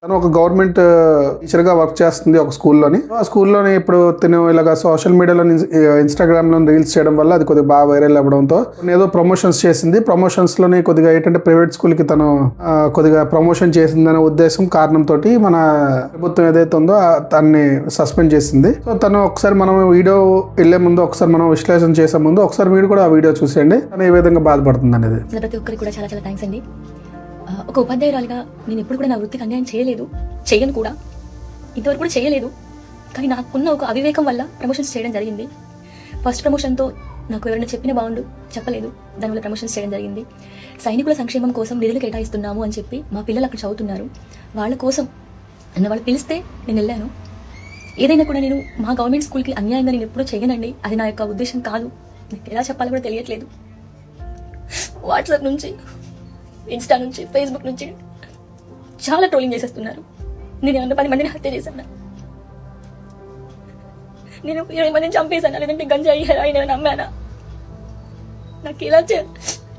తను ఒక గవర్నమెంట్ టీచర్గా వర్క్ చేస్తుంది ఒక స్కూల్లోని. ఆ స్కూల్లోని ఇప్పుడు తను ఇలాగ సోషల్ మీడియాలో ఇన్స్టాగ్రామ్లో రీల్స్ చేయడం వల్ల అది కొద్దిగా బాగా వైరల్ అవ్వడంతో ఏదో ప్రమోషన్స్ చేసింది. ప్రమోషన్స్లోని కొద్దిగా ఏంటంటే ప్రైవేట్ స్కూల్కి తను కొద్దిగా ప్రమోషన్ చేసిందనే ఉద్దేశం కారణంతో మన ప్రభుత్వం ఏదైతే ఉందో తనని సస్పెండ్ చేసింది. సో తను ఒకసారి మనం వీడియో వెళ్లే ముందు ఒకసారి మనం విశ్లేషణ చేసే ముందు ఒకసారి మీరు కూడా ఆ వీడియో చూసేయండి. తను ఏ విధంగా బాధపడుతుంది అనేది. ప్రతి ఒక్కరికి కూడా చాలా చాలా థ్యాంక్స్ అండి. ఒక ఉపాధ్యాయురాలుగా నేను ఎప్పుడు కూడా నా వృత్తికి అన్యాయం చేయను కూడా, ఇంతవరకు కూడా చేయలేదు. కానీ నాకున్న ఒక అవివేకం వల్ల ప్రమోషన్స్ చేయడం జరిగింది. ఫస్ట్ ప్రమోషన్తో నాకు ఎవరైనా చెప్పిన బాగుండు, చెప్పలేదు, దానివల్ల ప్రమోషన్స్ చేయడం జరిగింది. సైనికుల సంక్షేమం కోసం నిధులు కేటాయిస్తున్నాము అని చెప్పి మా పిల్లలు అక్కడ చదువుతున్నారు, వాళ్ళ కోసం నన్ను వాళ్ళు పిలిస్తే నేను వెళ్ళాను. ఏదైనా కూడా నేను మా గవర్నమెంట్ స్కూల్కి అన్యాయంగా నేను ఎప్పుడూ చేయనండి, అది నా యొక్క ఉద్దేశం కాదు. నాకు ఎలా చెప్పాలో కూడా తెలియట్లేదు. వాట్సాప్ నుంచి, ఇన్స్టా నుంచి, ఫేస్బుక్ నుంచి చాలా ట్రోలింగ్ చేసేస్తున్నారు. నేను ఏమన్నా 10 మందిని హత్య చేశాను, నేను 20 మందిని చంపేశాను, లేదంటే గంజాయి హెరాయిన్ ఏమైనా అమ్మానా?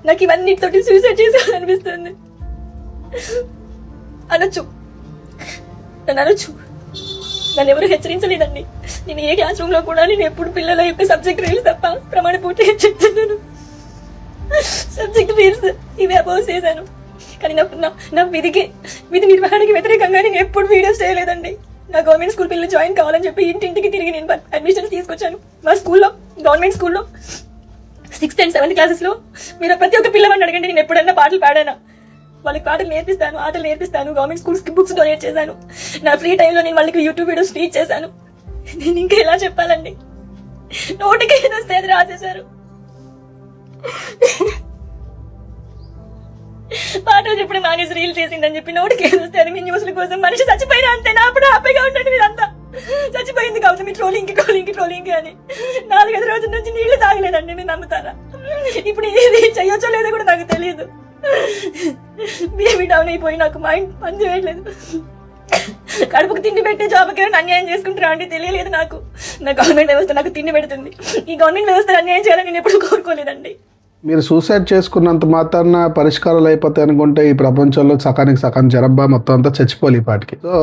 నాకు ఇవన్నిటితోటి సూసైడ్ చేసేయాలనిపిస్తుంది. అనొచ్చు, నన్ను ఎవరు హెచ్చరించలేదండి. నేను ఏ క్లాస్ రూమ్ లో కూడా నేను ఎప్పుడు పిల్లల యొక్క సబ్జెక్ట్ రీల్స్ తప్ప ప్రమాణ పూర్తిగా చెప్తున్నాను. సబ్జెక్ట్ రీల్స్ ఇవి అపోజ్ చేశాను. కానీ నా విధి నిర్వహణకి వ్యతిరేకంగా నేను ఎప్పుడు వీడియోస్ చేయలేదండి. నా గవర్నమెంట్ స్కూల్ పిల్లలు జాయిన్ కావాలని చెప్పి ఇంటింటికి తిరిగి నేను అడ్మిషన్స్ తీసుకొచ్చాను. మా స్కూల్లో, గవర్నమెంట్ స్కూల్లో 6th and 7th క్లాసెస్లో మీరు ప్రతి ఒక్క పిల్లవాడిని అడగండి, నేను ఎప్పుడన్నా పాటలు పాడానా? వాళ్ళకి పాటలు నేర్పిస్తాను, ఆటలు నేర్పిస్తాను. గవర్నమెంట్ స్కూల్స్కి బుక్స్ డొనేట్ చేశాను. నా ఫ్రీ టైంలో నేను వాళ్ళకి యూట్యూబ్ వీడియోస్ టీచ్ చేశాను. నేను ఇంకా ఎలా చెప్పాలండి? నోటికి ఏదొస్తే అది రాసేశారు. పాటలు చెప్పడం మానేసి రీల్ చేసిందని చెప్పి నోటికి ఏదొస్తే అది మీ న్యూస్ల కోసం. మనిషి చచ్చిపోయినా అంతేనా? అప్పుడు హ్యాపీగా ఉంటుంది మీరంతా. చచ్చిపోయింది కాబట్టి మీ ట్రోలింగ్కి అని 4-5 రోజుల నుంచి నీళ్లు తాగలేదండి, మీరు నమ్ముతారా? ఇప్పుడు ఏది చెయ్యొచ్చో లేదో కూడా నాకు తెలియదు. బీపీ డౌన్ అయిపోయి నాకు మైండ్ పని చేయట్లేదు. కడుపుకు తిండి పెట్టే జాబ్కి అన్యాయం చేసుకుంటారా అంటే తెలియలేదు నాకు. నా గవర్నమెంట్ వ్యవస్థ నాకు తిండి పెడుతుంది. ఈ గవర్నమెంట్ వ్యవస్థ అన్యాయం చేయాలని నేను ఎప్పుడు కోరుకోలేదండి. మీరు సూసైడ్ చేసుకున్నంత మాత్రాన పరిష్కారాలు అయిపోతాయి అనుకుంటే ఈ ప్రపంచంలో సకానికి జరబ్బా మొత్తం అంతా చచ్చిపోవాలి ఈ పాటికి. సో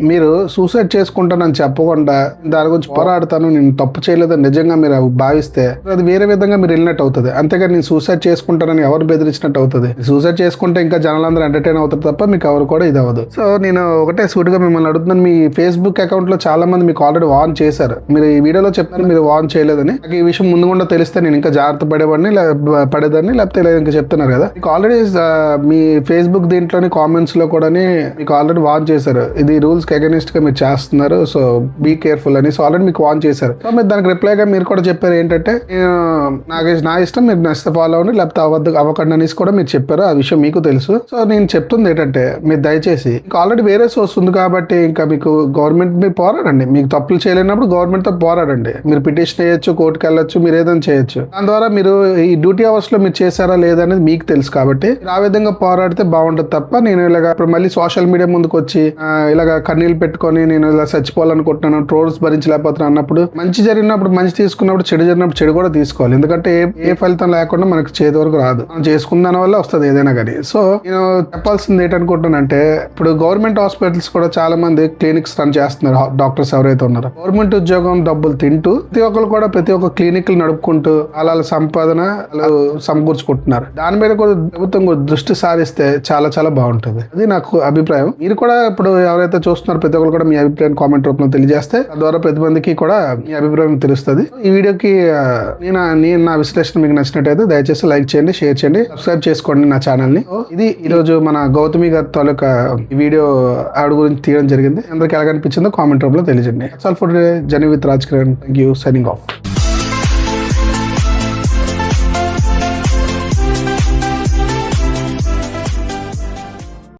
మీరు సూసైడ్ చేసుకుంటానని చెప్పకుండా దాని గురించి పోరాడతాను, నేను తప్పు చేయలేదని నిజంగా మీరు భావిస్తే అది వేరే విధంగా మీరు వెళ్ళినట్టు అవుతుంది. అంతేగాని నేను సూసైడ్ చేసుకుంటానని ఎవరు బెదిరించినట్టు అవుతుంది. సూసైడ్ చేసుకుంటే ఇంకా జనాలందరూ ఎంటర్టైన్ అవుతారు తప్ప మీకు ఎవరు కూడా ఇది అవ్వదు. సో నేను ఒకటే సూటిగా మిమ్మల్ని అడుగుతున్నాను, మీ ఫేస్బుక్ అకౌంట్ లో చాలా మంది మీకు ఆల్రెడీ వార్న్ చేశారు. మీరు ఈ వీడియోలో చెప్పారు మీరు వార్న్ చేయలేదని. నాకు ఈ విషయం ముందు కూడా తెలిస్తే నేను ఇంకా జాగ్రత్త పడేదాన్ని లేకపోతే ఇంకా చెప్తున్నారు కదా. మీకు ఆల్రెడీ మీ ఫేస్బుక్ దీంట్లోని కామెంట్స్ లో కూడా మీకు ఆల్రెడీ వార్న్ చేశారు, ఇది రూల్స్ అగైనిస్ట్ గా మీరు చేస్తున్నారు, సో బీ కేర్ఫుల్ అని. సో ఆల్రెడీ మీకు వార్న్ చేశారు. సో మీరు దానికి రిప్లైగా మీరు కూడా చెప్పారు ఏంటంటే నా ఇష్టం, మీరు నచ్చితే ఫాలో అవ్వండి లేకపోతే అవ్వకండి అనేసి కూడా మీరు చెప్పారు. ఆ విషయం మీకు తెలుసు. సో నేను చెప్తుంది ఏంటంటే మీరు దయచేసి మీకు ఆల్రెడీ వేరే సోర్స్ ఉంది కాబట్టి ఇంకా మీకు గవర్నమెంట్ మీరు పోరాడండి. మీకు తప్పులు చేయలేనప్పుడు గవర్నమెంట్ తో పోరాడండి. మీరు పిటిషన్ చేయొచ్చు, కోర్టుకు వెళ్ళొచ్చు, మీరు ఏదైనా చేయొచ్చు. దాని ద్వారా మీరు ఈ డ్యూటీ అవర్స్ లో మీరు చేశారా లేదా అనేది మీకు తెలుసు కాబట్టి ఆ విధంగా పోరాడితే బాగుంటుంది తప్ప నేను ఇలాగ ఇప్పుడు మళ్ళీ సోషల్ మీడియా ముందుకు వచ్చి ఇలాగ కన్నీళ్ళు పెట్టుకొని నేను ఇలా చచ్చిపోవాలనుకుంటున్నాను, ట్రోల్స్ భరించలేకపోతున్నాను అన్నప్పుడు, మంచి జరిగినప్పుడు మంచి తీసుకున్నప్పుడు చెడు జరిగినప్పుడు చెడు కూడా తీసుకోవాలి. ఎందుకంటే ఏ ఫలితం లేకుండా మనకు చేతి వరకు రాదు, మనం చేసుకున్న దాని వల్ల వస్తుంది ఏదైనా కానీ. సో నేను చెప్పాల్సింది ఏంటనుకుంటున్నానంటే ఇప్పుడు గవర్నమెంట్ హాస్పిటల్స్ కూడా చాలా మంది క్లినిక్స్ రన్ చేస్తున్నారు. డాక్టర్స్ ఎవరైతే ఉన్నారో గవర్నమెంట్ ఉద్యోగం డబ్బులు తింటూ ప్రతి ఒక్క క్లినిక్లు నడుపుకుంటూ వాళ్ళ సంపాదన సమకూర్చుకుంటున్నారు. దాని మీద కూడా ప్రభుత్వం దృష్టి సారిస్తే చాలా చాలా బాగుంటుంది. అది నాకు అభిప్రాయం. మీరు కూడా ఇప్పుడు ఎవరైతే చూస్తున్నారు ప్రతి ఒక్కరు కూడా మీ అభిప్రాయం కామెంట్ రూపంలో తెలియజేస్తే తద్వారా ప్రతి మందికి కూడా మీ అభిప్రాయం తెలుస్తుంది. ఈ వీడియోకి నా విశ్లేషణ మీకు నచ్చినట్టయితే దయచేసి లైక్ చేయండి, షేర్ చేయండి, సబ్స్క్రైబ్ చేసుకోండి నా ఛానల్ ని. ఇది ఈ రోజు మన గౌతమి గారి తాలూకా వీడియో ఆవిడ గురించి తీయడం జరిగింది. అందరికి ఎలా కనిపించిందో కామెంట్ రూపంలో తెలియజేయండి. Journey with Raj Kiran. Thank you. Signing off.